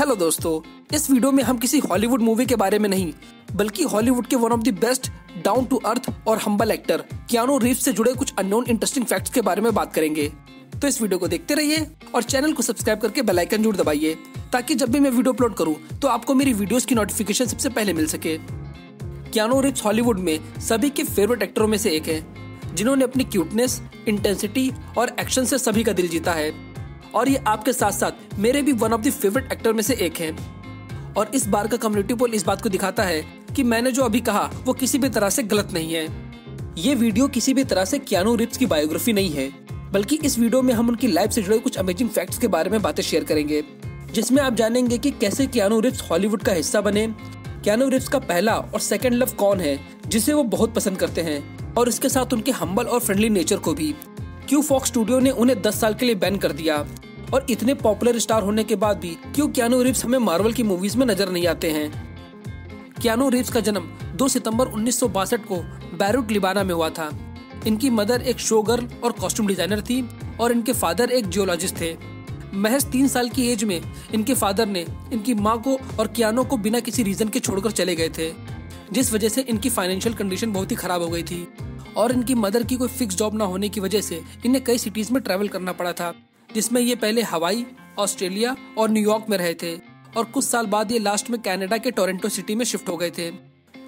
Hello दोस्तों, इस video में हम किसी हॉलीवुड मूवी के बारे में नहीं बल्कि हॉलीवुड के one of the best down to earth और हम्बल एक्टर कियानू रीव्स से जुड़े कुछ अननोन इंटरेस्टिंग फैक्ट्स के बारे में बात करेंगे। तो इस वीडियो को देखते रहिए और चैनल को सब्सक्राइब करके बेल आइकन जरूर दबाइए ताकि जब भी मैं वीडियो अपलोड करूं तो आपको मेरी वीडियोस की नोटिफिकेशन सबसे पहले मिल सके। कियानू रीव्स हॉलीवुड में सभी के फेवरेट एक्टरों में से एक है जिन्होंने अपनी क्यूटनेस, इंटेंसिटी और एक्शन से सभी का दिल जीता है और ये आपके साथ साथ मेरे भी one of the favourite actor में से एक हैं। और इस बार का कम्युनिटी पोल इस बात को दिखाता है कि मैंने जो अभी कहा वो किसी भी तरह से गलत नहीं है। ये वीडियो किसी भी तरह से कियानू रीव्स की बायोग्राफी नहीं है बल्कि इस वीडियो में हम उनकी लाइफ से जुड़े कुछ अमेजिंग फैक्ट्स के बारे में बातें शेयर करेंगे, जिसमें आप जानेंगे कि कैसे कियानू रीव्स हॉलीवुड का हिस्सा बने, कियानू रीव्स का पहला और सेकंड लव कौन है जिसे वो बहुत पसंद करते हैं और इसके साथ उनके हम्बल और फ्रेंडली नेचर को भी क्यों फॉक्स स्टूडियो ने उन्हें 10 साल के लिए बैन कर दिया और इतने पॉपुलर स्टार होने के बाद भी क्यों कियानू रीव्स हमें मार्वल की मूवीज में नजर नहीं आते हैं। कियानू रीव्स का जन्म 2 सितंबर 1962 को बैरूट लिबाना में हुआ था। इनकी मदर एक शो गर्ल और कॉस्ट्यूम डिजाइनर थी और इनके फादर एक जियोलॉजिस्ट थे। महज 3 साल की एज में इनके फादर ने इनकी माँ को और कियानो को बिना किसी रीजन के छोड़कर चले गए थे, जिस वजह से इनकी फाइनेंशियल कंडीशन बहुत ही खराब हो गई थी और इनकी मदर की कोई फिक्स जॉब ना होने की वजह से इन्हें कई सिटीज में ट्रैवल करना पड़ा था, जिसमें ये पहले हवाई, ऑस्ट्रेलिया और न्यूयॉर्क में रहे थे और कुछ साल बाद ये लास्ट में कनाडा के टोरंटो सिटी में शिफ्ट हो गए थे।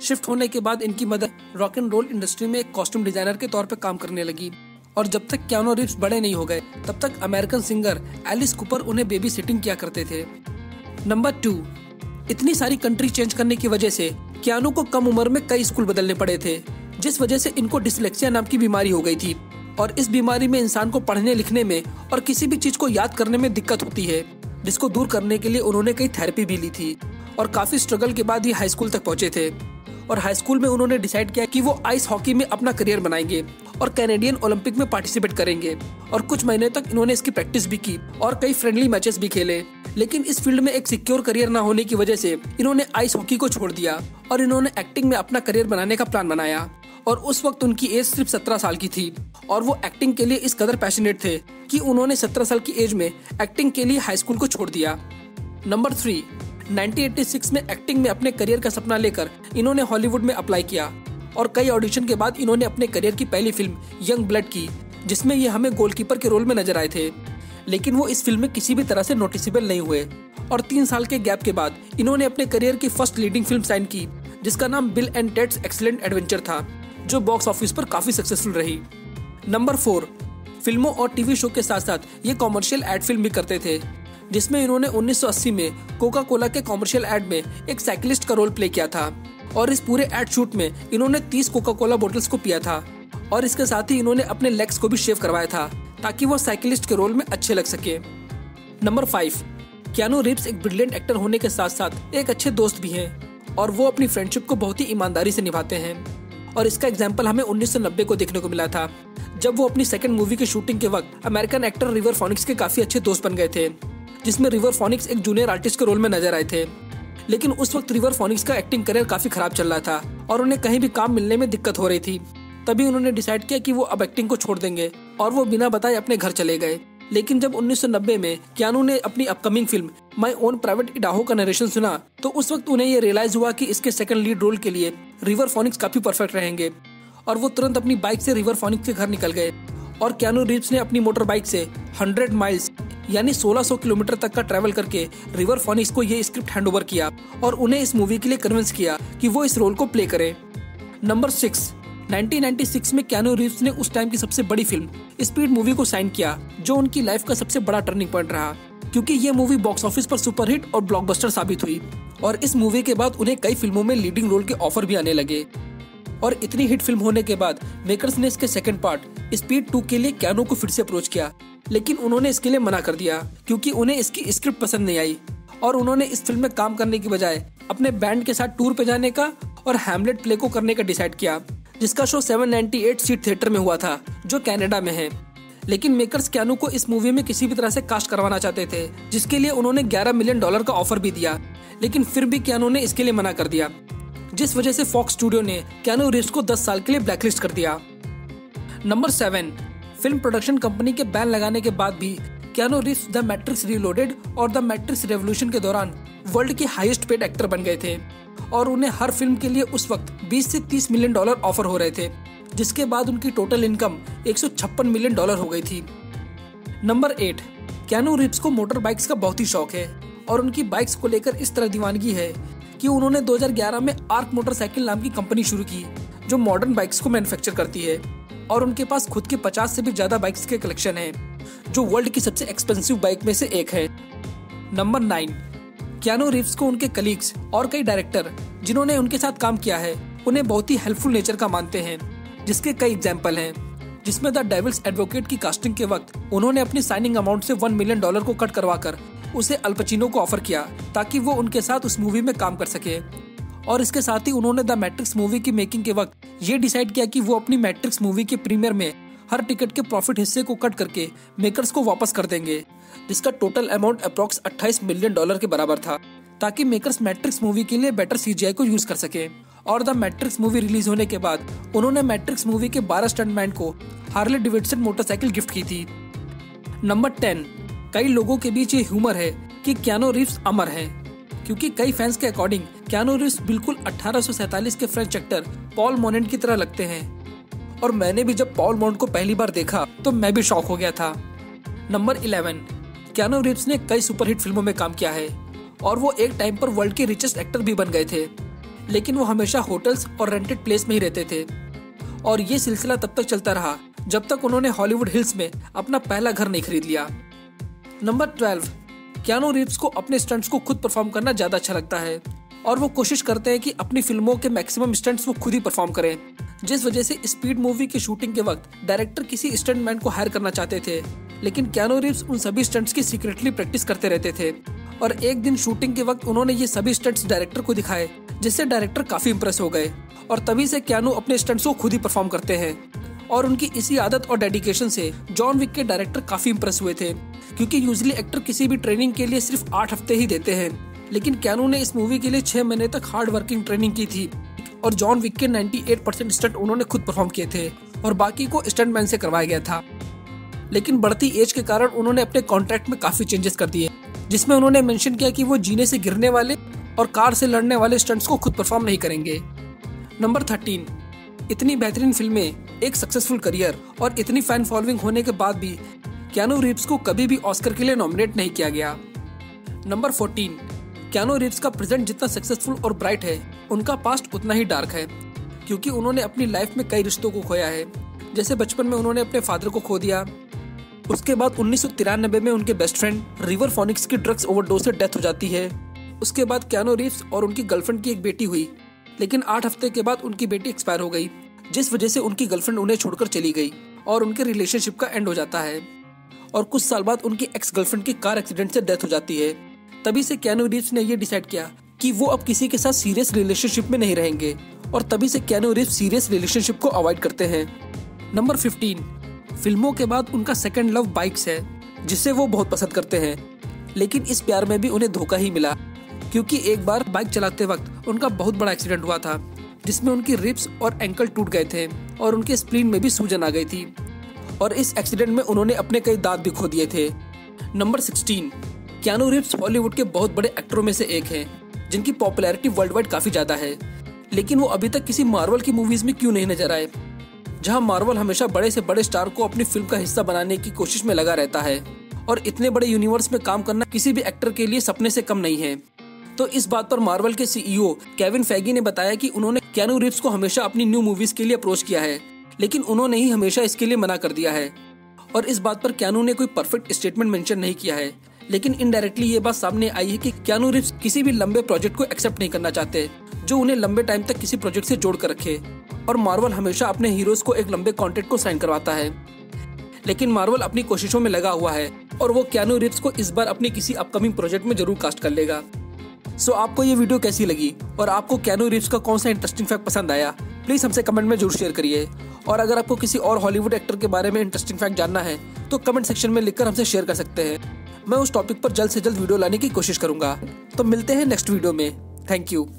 शिफ्ट होने के बाद इनकी mother rock and roll industry में एक कॉस्ट्यूम डिजाइनर के तौर पर काम करने लगी और जब तक कियानू रीव्स बड़े नहीं हो गए तब तक अमेरिकन सिंगर एलिस कूपर उन्हें बेबी सिटिंग किया करते थे। नंबर 2, इतनी सारी कंट्री चेंज करने की वजह से कियानू को कम उम्र में कई स्कूल बदलने पड़े थे, जिस वजह से इनको डिसलेक्सिया नाम की बीमारी हो गई थी और इस बीमारी में इंसान को पढ़ने लिखने में और किसी भी चीज को याद करने में दिक्कत होती है, जिसको दूर करने के लिए उन्होंने कई थेरेपी भी ली थी और काफी स्ट्रगल के बाद ये हाई स्कूल तक पहुंचे थे और हाई स्कूल में उन्होंने डिसाइड किया कि वो आइस हॉकी में अपना करियर बनाएंगे और कैनेडियन ओलंपिक में पार्टिसिपेट करेंगे और कुछ महीने तक इन्होंने इसकी प्रैक्टिस भी की और कई फ्रेंडली मैचेस भी खेले। लेकिन इस फील्ड में एक सिक्योर करियर न होने की वजह से इन्होंने आइस हॉकी को छोड़ दिया और इन्होंने एक्टिंग में अपना करियर बनाने का प्लान बनाया और उस वक्त उनकी एज सिर्फ 17 साल की थी और वो एक्टिंग के लिए इस कदर पैशनेट थे कि उन्होंने 17 साल की एज में एक्टिंग के लिए हाई स्कूल को छोड़ दिया। नंबर 3, 1986 में एक्टिंग में अपने करियर का सपना लेकर इन्होंने हॉलीवुड में अप्लाई किया और कई ऑडिशन के बाद इन्होंने अपने करियर की पहली फिल्म यंग ब्लड की, जिसमें ये हमें गोलकीपर के रोल में नजर आए थे, लेकिन वो इस फिल्म में किसी भी तरह से नोटिसेबल नहीं हुए और 3 साल के गैप के बाद इन्होंने अपने करियर की फर्स्ट लीडिंग फिल्म साइन की, जिसका नाम bill and TEDs excellent adventure था, जो बॉक्स ऑफिस पर काफी सक्सेसफुल रही। नंबर 4, फिल्मों और टीवी शो के साथ साथ ये कॉमर्शियल एड फिल्म भी करते थे, जिसमें इन्होंने 1980 में कोका कोला के कॉमर्शियल एड में एक साइकिलिस्ट का रोल प्ले किया था और इस पूरे एड शूट में इन्होंने 30 कोका कोला बोतल्स को पिया था और इसके साथ ही इन्होंने अपने लेग्स को भी शेव करवाया था ताकि वो साइकिलिस्ट के रोल में अच्छे लग सके। नंबर 5, कियानू रीव्स एक ब्रिलियंट एक्टर होने के साथ साथ एक अच्छे दोस्त भी हैं और वो अपनी फ्रेंडशिप को बहुत ही ईमानदारी से निभाते हैं और इसका एग्जाम्पल हमें 1990 को देखने को मिला था, जब वो अपनी सेकंड मूवी की शूटिंग के वक्त अमेरिकन एक्टर रिवर फोनिक्स के काफी अच्छे दोस्त बन गए थे, जिसमें रिवर फोनिक्स एक जूनियर आर्टिस्ट के रोल में नजर आए थे। लेकिन उस वक्त रिवर फोनिक्स का एक्टिंग करियर काफी खराब चल रहा था और उन्हें कहीं भी काम मिलने में दिक्कत हो रही थी। तभी उन्होंने डिसाइड किया कि वो अब एक्टिंग को छोड़ देंगे और वो बिना बताए अपने घर चले गए। लेकिन जब 1990 में कियानू ने अपनी upcoming film my own private Idaho का नरेशन सुना तो उस वक्त उन्हें ये रियलाइज हुआ कि इसके सेकंड लीड रोल के लिए रिवर फोनिक्स काफी परफेक्ट रहेंगे और वो तुरंत अपनी बाइक से रिवर फोनिक्स के घर निकल गए और कियानू रीव्स ने अपनी मोटर बाइक से 100 माइल्स यानी 1600 किलोमीटर तक का ट्रैवल करके रिवर फोनिक्स को ये स्क्रिप्ट हैंडओवर किया और उन्हें इस मूवी के लिए कन्विंस किया कि वो इस रोल को प्ले करें। नंबर 6, 1996 में कियानू रीव्स ने उस टाइम की सबसे बड़ी फिल्म स्पीड मूवी को साइन किया, जो उनकी लाइफ का सबसे बड़ा टर्निंग पॉइंट रहा क्योंकि ये मूवी बॉक्स ऑफिस पर सुपरहिट और ब्लॉकबस्टर साबित हुई और इस मूवी के बाद उन्हें कई फिल्मों में लीडिंग रोल के ऑफर भी आने लगे और इतनी हिट फिल्म होने के बाद मेकर्स ने इसके सेकंड पार्ट स्पीड 2 के लिए कियानू को फिर से अप्रोच किया, लेकिन उन्होंने इसके लिए मना कर दिया क्योंकि उन्हें इसकी स्क्रिप्ट पसंद नहीं आई और उन्होंने इस फिल्म में काम करने की बजाय अपने बैंड के साथ टूर पे जाने का और हैमलेट प्ले को करने का डिसाइड किया, जिसका शो 798 सीट थिएटर में हुआ था जो कनाडा में है। लेकिन मेकर्स कियानू को इस मूवी में किसी भी तरह से कास्ट करवाना चाहते थे, जिसके लिए उन्होंने $11 मिलियन का ऑफर भी दिया, लेकिन फिर भी कियानू ने इसके लिए मना कर दिया, जिस वजह से फॉक्स स्टूडियो ने कियानू रीव्स को 10 साल के लिए ब्लैकलिस्ट कर दिया। नंबर 7, फिल्म प्रोडक्शन कंपनी के बैन लगाने के बाद भी Keanu Reeves the matrix reloaded और द मैट्रिक्स रेवोल्यूशन के दौरान वर्ल्ड के हाईएस्ट पेड एक्टर बन गए थे और उन्हें हर फिल्म के लिए उस वक्त 20 से 30 मिलियन डॉलर ऑफर हो रहे थे, जिसके बाद उनकी टोटल इनकम 156 मिलियन डॉलर हो गई थी। नंबर 8, कियानो रीव्स को मोटर बाइक्स का बहुत ही शौक है और उनकी बाइक्स को लेकर इस तरह दीवानगी है कि उन्होंने 2011 में आर्क मोटरसाइकिल नाम की कंपनी शुरू की जो मॉडर्न बाइक्स को मैन्युफैक्चर करती है और उनके पास खुद के 50 से भी ज्यादा बाइक्स के कलेक्शन है जो वर्ल्ड की सबसे एक्सपेंसिव बाइक में से एक है। नंबर 9, कियानो रीव्स को उनके कलीग्स और कई डायरेक्टर जिन्होंने उनके साथ काम किया है उन्हें बहुत ही हेल्पफुल नेचर का मानते हैं, जिसके कई एग्जाम्पल हैं, जिसमें द डेविल्स एडवोकेट की कास्टिंग के वक्त उन्होंने अपनी साइनिंग अमाउंट से $1 मिलियन को कट करवाकर उसे अल पचिनो को ऑफर किया ताकि वो उनके साथ उस मूवी में काम कर सके। और इसके साथ ही उन्होंने द मैट्रिक्स मूवी की मेकिंग के वक्त ये डिसाइड किया कि वो अपनी मैट्रिक्स मूवी के प्रीमियर में हर टिकट के प्रॉफिट हिस्से को कट करके मेकर्स को वापस कर देंगे, जिसका टोटल अमाउंट अप्रॉक्स $28 मिलियन के बराबर था, ताकि मेकर्स मैट्रिक्स मूवी के लिए बेटर CGI को यूज कर सके। और द मैट्रिक्स मूवी रिलीज होने के बाद उन्होंने मैट्रिक्स मूवी के 12 स्टंटमैन को हार्ले डेविडसन मोटरसाइकिल गिफ्ट की थी। नंबर 10, कई लोगों के बीच ये ह्यूमर है कि कियानो रीव्स अमर हैं, क्योंकि कई फैंस के अकॉर्डिंग कियानो रीव्स बिल्कुल 1847 के फ्रेंच एक्टर पॉल मोनेंट की तरह लगते हैं। और मैंने भी जब पॉल मोनेंट को पहली बार देखा तो मैं भी शॉक हो गया था। नंबर 11, कियानो रीव्स ने कई सुपरहिट फिल्मों में काम किया है और वो एक टाइम पर वर्ल्ड के रिचेस्ट एक्टर भी बन गए थे, लेकिन वो हमेशा होटल्स और रेंटेड प्लेस में ही रहते थे और ये सिलसिला तब तक चलता रहा जब तक उन्होंने हॉलीवुड हिल्स में अपना पहला घर नहीं खरीद लिया। नंबर 12, कियानो रीव्स को अपने स्टंट्स को खुद परफॉर्म करना ज्यादा अच्छा लगता है और वो कोशिश करते हैं कि अपनी फिल्मों के मैक्सिमम स्टंट्स वो खुद ही परफॉर्म करें, जिस वजह से स्पीड मूवी की शूटिंग के वक्त डायरेक्टर किसी स्टंटमैन को हायर करना चाहते थे, लेकिन कियानो रीव्स उन सभी स्टंट्स की सीक्रेटली प्रैक्टिस करते रहते थे। और एक दिन शूटिंग के वक्त उन्होंने ये सभी स्टंट्स डायरेक्टर को दिखाए, जिससे डायरेक्टर काफी इंप्रेस हो गए और तभी से कियानो अपने स्टंट्स को खुद ही परफॉर्म करते हैं। और उनकी इसी आदत और डेडिकेशन से जॉन विक के डायरेक्टर काफी इंप्रेस हुए थे, क्योंकि यूजुअली एक्टर किसी भी ट्रेनिंग के लिए सिर्फ 8 हफ्ते ही देते हैं, लेकिन कियानो ने इस मूवी के लिए 6 महीने तक हार्ड वर्किंग ट्रेनिंग की थी और जॉन विक के 98% स्टंट उन्होंने खुद परफॉर्म किए थे और बाकी को स्टंटमैन से करवाया गया था। लेकिन बढ़ती एज के कारण उन्होंने अपने कॉन्ट्रैक्ट में काफी चेंजेस कर दिए, जिसमें उन्होंने मेंशन किया कि वो जीने से गिरने वाले और कार से लड़ने वाले स्टंट्स को खुद परफॉर्म नहीं करेंगे। नंबर 13, इतनी बेहतरीन फिल्में, एक सक्सेसफुल करियर और इतनी फैन फॉलोइंग होने के बाद भी कियानो रीव्स को कभी भी ऑस्कर के लिए नॉमिनेट नहीं किया गया। नंबर 14, कियानो रीव्स का प्रेजेंट जितना सक्सेसफुल और ब्राइट है, उनका पास्ट उतना ही डार्क है, क्योंकि उन्होंने अपनी लाइफ में कई रिश्तों को खोया है। जैसे बचपन में उन्होंने अपने फादर को खो दिया, उसके बाद 1993 में उनके बेस्ट फ्रेंड रिवर फोनिक्स की ड्रग्स ओवरडोज से डेथ हो जाती है। उसके बाद कियानो रीव्स और उनकी गर्लफ्रेंड की एक बेटी हुई, लेकिन 8 हफ्ते के बाद उनकी बेटी एक्सपायर हो गई, जिस वजह से उनकी गर्लफ्रेंड उन्हें छोड़कर चली गई और उनके रिलेशनशिप का एंड हो जाता है। और कुछ साल बाद उनकी एक्स गर्लफ्रेंड की कार एक्सीडेंट से डेथ हो जाती है। तभी से कियानो रीव्स ने ये डिसाइड किया कि वो अब किसी के साथ सीरियस रिलेशनशिप में नहीं रहेंगे और तभी से कियानो रीव्स सीरियस रिलेशनशिप को अवॉइड करते हैं। नंबर 15, फिल्मों के बाद उनका सेकंड लव बाइक्स है, जिसे वो बहुत पसंद करते हैं, लेकिन इस प्यार में भी उन्हें धोखा ही मिला, क्योंकि एक बार बाइक चलाते वक्त उनका बहुत बड़ा एक्सीडेंट हुआ था, जिसमें उनकी रिब्स और एंकल टूट गए थे और उनके स्प्लीन में भी सूजन आ गई थी और इस एक्सीडेंट में उन्होंने अपने कई दांत भी खो दिए थे। नंबर 16, कियानो रीव्स बॉलीवुड के बहुत बड़े एक्टरों में से एक हैं, जिनकी पॉपुलैरिटी वर्ल्ड वाइड काफी ज्यादा है, लेकिन वो अभी तक किसी मार्वल की मूवीज में क्यों नहीं नजर आए, जहां मार्वल हमेशा बड़े से बड़े स्टार को अपनी फिल्म का हिस्सा बनाने की कोशिश में लगा रहता है और इतने बड़े यूनिवर्स में काम करना किसी भी एक्टर के लिए सपने से कम नहीं है। तो इस बात पर मार्वल के CEO केविन फेगी ने बताया कि उन्होंने कियानो रीव्स को हमेशा अपनी न्यू मूवीज के लिए अप्रोच किया है, लेकिन उन्होंने ही हमेशा इसके लिए मना कर दिया है। और इस बात पर कियानो ने कोई परफेक्ट स्टेटमेंट मेंशन नहीं किया है, लेकिन इनडायरेक्टली ये बात सामने आई है कि कियानो रीव्स किसी भी लंबे प्रोजेक्ट को एक्सेप्ट नहीं करना चाहते जो उन्हें लंबे टाइम तक किसी प्रोजेक्ट से जोड़ कर रखे, और मार्वल हमेशा अपने हीरोज को एक लंबे कॉन्ट्रैक्ट को साइन करवाता है। लेकिन मार्वल अपनी कोशिशों में लगा हुआ है और वो कियानो रीव्स को इस बार अपनी किसी अपकमिंग प्रोजेक्ट में जरूर कास्ट कर लेगा। सो आपको ये वीडियो कैसी लगी और आपको कियानो रीव्स का कौन सा इंटरेस्टिंग फैक्ट पसंद आया, प्लीज हमसे कमेंट में जरूर शेयर करिए। और अगर आपको किसी और हॉलीवुड एक्टर के बारे में इंटरेस्टिंग फैक्ट जानना है तो कमेंट सेक्शन में लिखकर हमसे शेयर कर सकते हैं। मैं उस टॉपिक पर जल्द से जल्द वीडियो लाने की कोशिश करूंगा। तो मिलते हैं नेक्स्ट वीडियो में। Thank you.